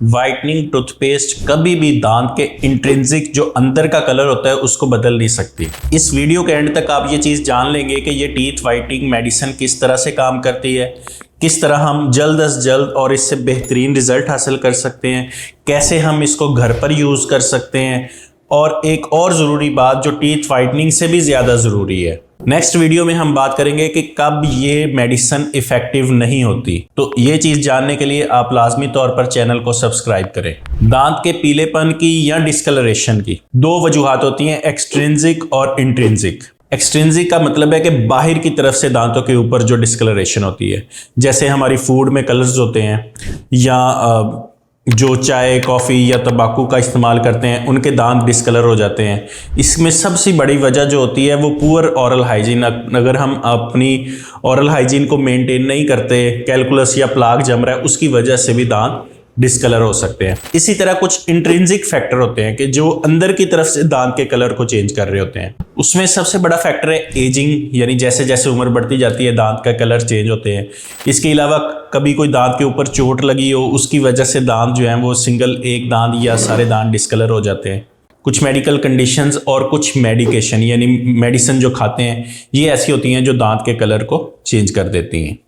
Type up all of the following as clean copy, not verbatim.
Whitening toothpaste कभी भी दांत के इंट्रिंसिक जो अंदर का कलर होता है उसको बदल नहीं सकती। इस वीडियो के एंड तक आप ये चीज़ जान लेंगे कि ये टीथ वाइटनिंग मेडिसिन किस तरह से काम करती है, किस तरह हम जल्द अज जल्द और इससे बेहतरीन रिजल्ट हासिल कर सकते हैं, कैसे हम इसको घर पर यूज़ कर सकते हैं, और एक और ज़रूरी बात जो टीथ वाइटनिंग से भी ज़्यादा ज़रूरी है। नेक्स्ट वीडियो में हम बात करेंगे कि कब ये मेडिसिन इफ़ेक्टिव नहीं होती। तो ये चीज़ जानने के लिए आप लाजमी तौर पर चैनल को सब्सक्राइब करें। दांत के पीलेपन की या डिस्कलरेशन की दो वजूहात होती हैं, एक्सट्रिंसिक और इंट्रिंसिक। एक्सट्रिंसिक का मतलब है कि बाहर की तरफ से दांतों के ऊपर जो डिस्कलरेशन होती है, जैसे हमारी फूड में कलर्स होते हैं या जो चाय कॉफ़ी या तंबाकू का इस्तेमाल करते हैं उनके दांत डिस्कलर हो जाते हैं। इसमें सबसे बड़ी वजह जो होती है वो पुअर ऑरल हाइजीन। अगर हम अपनी ऑरल हाइजीन को मेंटेन नहीं करते, कैलकुलस या प्लाक जम रहा है, उसकी वजह से भी दांत डिस्कलर हो सकते हैं। इसी तरह कुछ इंट्रिंसिक फैक्टर होते हैं कि जो अंदर की तरफ से दांत के कलर को चेंज कर रहे होते हैं। उसमें सबसे बड़ा फैक्टर है एजिंग, यानी जैसे जैसे उम्र बढ़ती जाती है दांत का कलर चेंज होते हैं। इसके अलावा कभी कोई दांत के ऊपर चोट लगी हो, उसकी वजह से दांत जो है वो सिंगल एक दांत या सारे दांत डिस्कलर हो जाते हैं। कुछ मेडिकल कंडीशंस और कुछ मेडिकेशन यानी मेडिसिन जो खाते हैं ये ऐसी होती हैं जो दांत के कलर को चेंज कर देती हैं।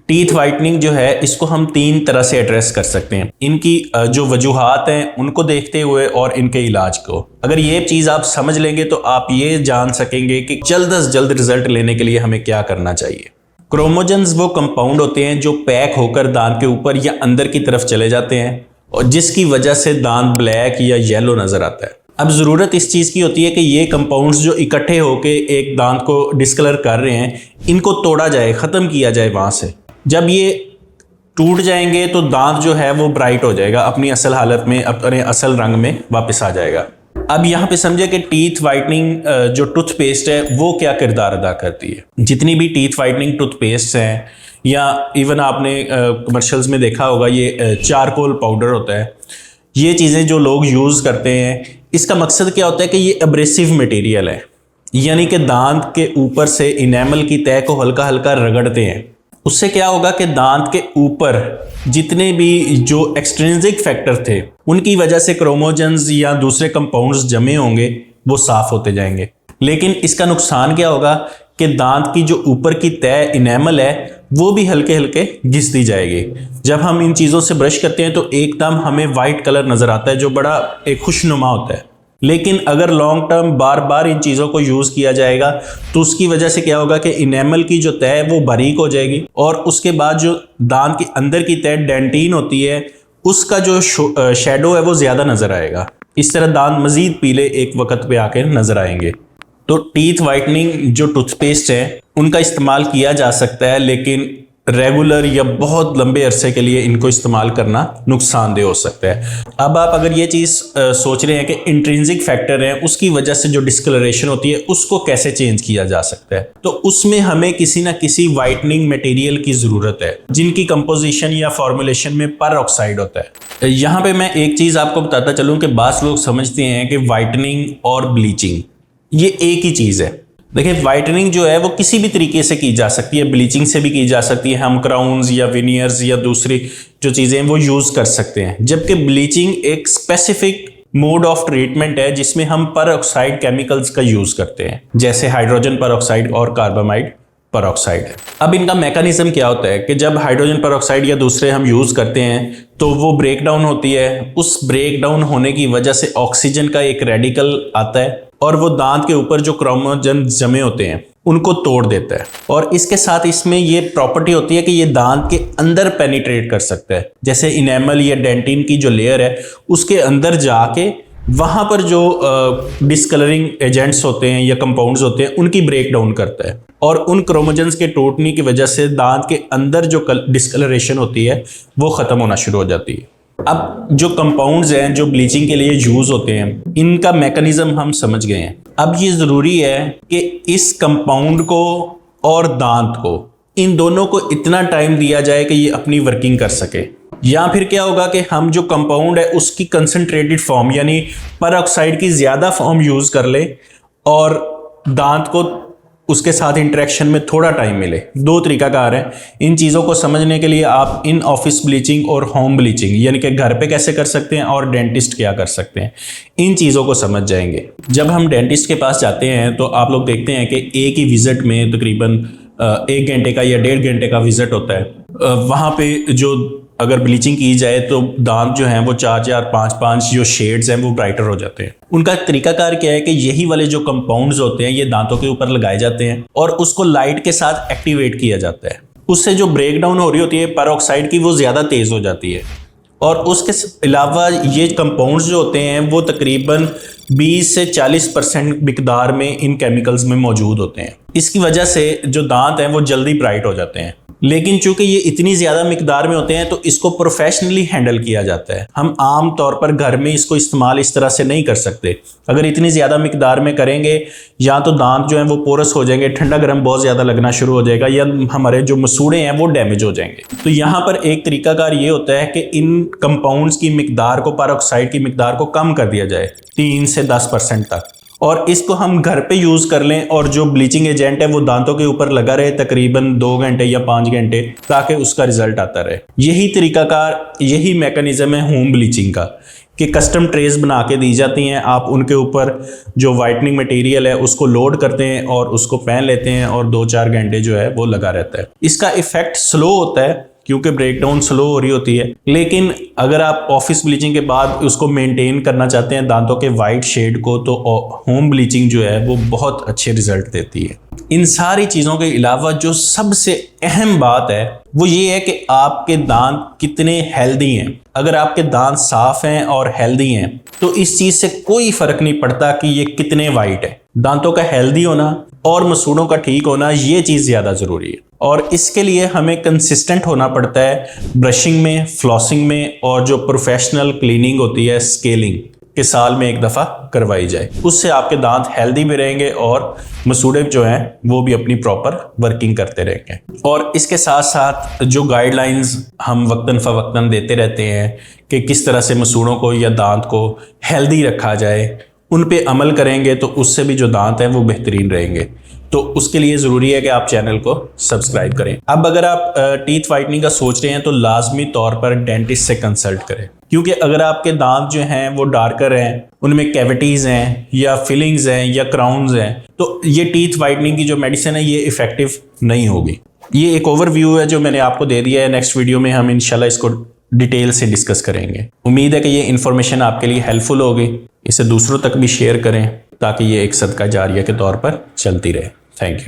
टीथ वाइटनिंग जो है इसको हम तीन तरह से एड्रेस कर सकते हैं, इनकी जो वजूहात हैं उनको देखते हुए और इनके इलाज को। अगर ये चीज़ आप समझ लेंगे तो आप ये जान सकेंगे कि जल्द से जल्द रिजल्ट लेने के लिए हमें क्या करना चाहिए। क्रोमोजेंस वो कंपाउंड होते हैं जो पैक होकर दांत के ऊपर या अंदर की तरफ चले जाते हैं और जिसकी वजह से दांत ब्लैक या येलो नजर आता है। अब ज़रूरत इस चीज़ की होती है कि ये कंपाउंड्स जो इकट्ठे होकर एक दांत को डिस्कलर कर रहे हैं इनको तोड़ा जाए, ख़त्म किया जाए वहाँ से। जब ये टूट जाएंगे तो दांत जो है वो ब्राइट हो जाएगा, अपनी असल हालत में, अपने असल रंग में वापस आ जाएगा। अब यहाँ पे समझे कि टीथ वाइटनिंग जो टूथपेस्ट है वो क्या किरदार अदा करती है। जितनी भी टीथ वाइटनिंग टूथपेस्ट हैं या इवन आपने कमर्शियल्स में देखा होगा ये चारकोल पाउडर होता है, ये चीज़ें जो लोग यूज़ करते हैं इसका मकसद क्या होता है कि ये एब्रेसिव मटेरियल है, यानी कि दांत के ऊपर से इनेमल की तह को हल्का हल्का रगड़ते हैं। उससे क्या होगा कि दांत के ऊपर जितने भी जो एक्सट्रिंसिक फैक्टर थे उनकी वजह से क्रोमोजेंस या दूसरे कंपाउंड्स जमे होंगे वो साफ होते जाएंगे। लेकिन इसका नुकसान क्या होगा कि दांत की जो ऊपर की तह इनेमल है वो भी हल्के हल्के घिसती जाएगी। जब हम इन चीज़ों से ब्रश करते हैं तो एकदम हमें वाइट कलर नज़र आता है जो बड़ा एक खुशनुमा होता है। लेकिन अगर लॉन्ग टर्म बार बार इन चीज़ों को यूज़ किया जाएगा तो उसकी वजह से क्या होगा कि इनेमल की जो तह है वो बारीक हो जाएगी और उसके बाद जो दांत के अंदर की तह डेंटिन होती है उसका जो शेडो है वो ज़्यादा नज़र आएगा। इस तरह दांत मज़ीद पीले एक वक्त पे आके नज़र आएंगे। तो टीथ वाइटनिंग जो टूथपेस्ट है उनका इस्तेमाल किया जा सकता है, लेकिन रेगुलर या बहुत लंबे अरसे के लिए इनको इस्तेमाल करना नुकसानदेह हो सकता है। अब आप अगर ये चीज़ सोच रहे हैं कि इंट्रिंसिक फैक्टर है उसकी वजह से जो डिस्कलरेशन होती है उसको कैसे चेंज किया जा सकता है, तो उसमें हमें किसी ना किसी वाइटनिंग मटेरियल की ज़रूरत है जिनकी कंपोजिशन या फॉर्मुलेशन में परऑक्साइड होता है। यहाँ पे मैं एक चीज़ आपको बताता चलूँ कि बास लोग समझते हैं कि वाइटनिंग और ब्लीचिंग ये एक ही चीज़ है। देखिए वाइटनिंग जो है वो किसी भी तरीके से की जा सकती है, ब्लीचिंग से भी की जा सकती है, हम क्राउन्स या विनियर्स या दूसरी जो चीज़ें हैं वो यूज़ कर सकते हैं। जबकि ब्लीचिंग एक स्पेसिफिक मोड ऑफ ट्रीटमेंट है जिसमें हम परऑक्साइड केमिकल्स का यूज़ करते हैं, जैसे हाइड्रोजन परऑक्साइड और कार्बामाइड परऑक्साइड। अब इनका मैकेनिज्म क्या होता है कि जब हाइड्रोजन परऑक्साइड या दूसरे हम यूज़ करते हैं तो वो ब्रेक डाउन होती है। उस ब्रेक डाउन होने की वजह से ऑक्सीजन का एक रेडिकल आता है और वो दांत के ऊपर जो क्रोमोजन जमे होते हैं उनको तोड़ देता है। और इसके साथ इसमें ये प्रॉपर्टी होती है कि ये दांत के अंदर पेनिट्रेट कर सकता है, जैसे इनेमल या डेंटिन की जो लेयर है उसके अंदर जाके वहाँ पर जो डिस्कलरिंग एजेंट्स होते हैं या कंपाउंड्स होते हैं उनकी ब्रेक डाउन करता है और उन क्रोमोजेंस के टूटने की वजह से दांत के अंदर जो डिस्कलरेशन होती है वो ख़त्म होना शुरू हो जाती है। अब जो कंपाउंड्स हैं जो ब्लीचिंग के लिए यूज़ होते हैं इनका मैकेनिज्म हम समझ गए हैं। अब ये ज़रूरी है कि इस कंपाउंड को और दांत को, इन दोनों को इतना टाइम दिया जाए कि ये अपनी वर्किंग कर सके। या फिर क्या होगा कि हम जो कंपाउंड है उसकी कंसनट्रेटेड फॉर्म यानी परऑक्साइड की ज़्यादा फॉर्म यूज़ कर ले और दांत को उसके साथ इंटरेक्शन में थोड़ा टाइम मिले। दो तरीकाकार है। इन चीज़ों को समझने के लिए आप इन ऑफिस ब्लीचिंग और होम ब्लीचिंग यानी कि घर पे कैसे कर सकते हैं और डेंटिस्ट क्या कर सकते हैं, इन चीज़ों को समझ जाएंगे। जब हम डेंटिस्ट के पास जाते हैं तो आप लोग देखते हैं कि एक ही विजिट में तकरीबन 1 घंटे का या 1.5 घंटे का विजिट होता है। वहाँ पे जो अगर ब्लीचिंग की जाए तो दांत जो हैं वो 4-4, 5-5 जो शेड्स हैं वो ब्राइटर हो जाते हैं। उनका तरीकाकार क्या है कि यही वाले जो कंपाउंड्स होते हैं ये दांतों के ऊपर लगाए जाते हैं और उसको लाइट के साथ एक्टिवेट किया जाता है। उससे जो ब्रेक डाउन हो रही होती है पेरोक्साइड की वो ज़्यादा तेज़ हो जाती है। और उसके अलावा ये कंपाउंड्स जो होते हैं वो तकरीबन 20 से 40% मिकदार में इन केमिकल्स में मौजूद होते हैं। इसकी वजह से जो दांत हैं वो जल्दी ब्राइट हो जाते हैं। लेकिन चूंकि ये इतनी ज़्यादा मिकदार में होते हैं तो इसको प्रोफेशनली हैंडल किया जाता है। हम आम तौर पर घर में इसको इस्तेमाल इस तरह से नहीं कर सकते। अगर इतनी ज़्यादा मिकदार में करेंगे या तो दांत जो हैं वो पोरस हो जाएंगे, ठंडा गर्म बहुत ज़्यादा लगना शुरू हो जाएगा, या हमारे जो मसूड़े हैं वो डैमेज हो जाएंगे। तो यहाँ पर एक तरीकाकार ये होता है कि इन कंपाउंड्स की मिकदार को, पेरोक्साइड की मिकदार को कम कर दिया जाए 3 से 10% तक, और इसको हम घर पे यूज़ कर लें और जो ब्लीचिंग एजेंट है वो दांतों के ऊपर लगा रहे तकरीबन 2 घंटे या 5 घंटे, ताकि उसका रिजल्ट आता रहे। यही तरीकाकार, यही मैकेनिज्म है होम ब्लीचिंग का कि कस्टम ट्रेस बना के दी जाती हैं। आप उनके ऊपर जो वाइटनिंग मटेरियल है उसको लोड करते हैं और उसको पहन लेते हैं और 2-4 घंटे जो है वो लगा रहता है। इसका इफेक्ट स्लो होता है क्योंकि ब्रेकडाउन स्लो हो रही होती है, लेकिन अगर आप ऑफिस ब्लीचिंग के बाद उसको मेंटेन करना चाहते हैं दांतों के वाइट शेड को, तो होम ब्लीचिंग जो है वो बहुत अच्छे रिजल्ट देती है। इन सारी चीज़ों के अलावा जो सबसे अहम बात है वो ये है कि आपके दांत कितने हेल्दी हैं। अगर आपके दांत साफ हैं और हेल्दी हैं तो इस चीज़ से कोई फर्क नहीं पड़ता कि ये कितने वाइट है। दांतों का हेल्दी होना और मसूड़ों का ठीक होना, ये चीज़ ज़्यादा ज़रूरी है। और इसके लिए हमें कंसिस्टेंट होना पड़ता है ब्रशिंग में, फ्लॉसिंग में, और जो प्रोफेशनल क्लीनिंग होती है स्केलिंग के साल में एक दफ़ा करवाई जाए। उससे आपके दांत हेल्दी भी रहेंगे और मसूड़े जो हैं वो भी अपनी प्रॉपर वर्किंग करते रहेंगे। और इसके साथ साथ जो गाइडलाइंस हम वक्तन फ़वक्तन देते रहते हैं कि किस तरह से मसूड़ों को या दांत को हेल्दी रखा जाए, उन पे अमल करेंगे तो उससे भी जो दांत हैं वो बेहतरीन रहेंगे। तो उसके लिए ज़रूरी है कि आप चैनल को सब्सक्राइब करें। अब अगर आप टीथ वाइटनिंग का सोच रहे हैं तो लाजमी तौर पर डेंटिस्ट से कंसल्ट करें, क्योंकि अगर आपके दांत जो हैं वो डार्कर हैं, उनमें कैविटीज़ हैं या फिलिंग्स हैं या क्राउन्स हैं, तो ये टीथ वाइटनिंग की जो मेडिसिन है ये इफ़ेक्टिव नहीं होगी। ये एक ओवरव्यू है जो मैंने आपको दे दिया है। नेक्स्ट वीडियो में हम इंशाल्लाह इसको डिटेल से डिस्कस करेंगे। उम्मीद है कि ये इन्फॉर्मेशन आपके लिए हेल्पफुल होगी। इसे दूसरों तक भी शेयर करें ताकि ये एक सदका जारिया के तौर पर चलती रहे। Thank you.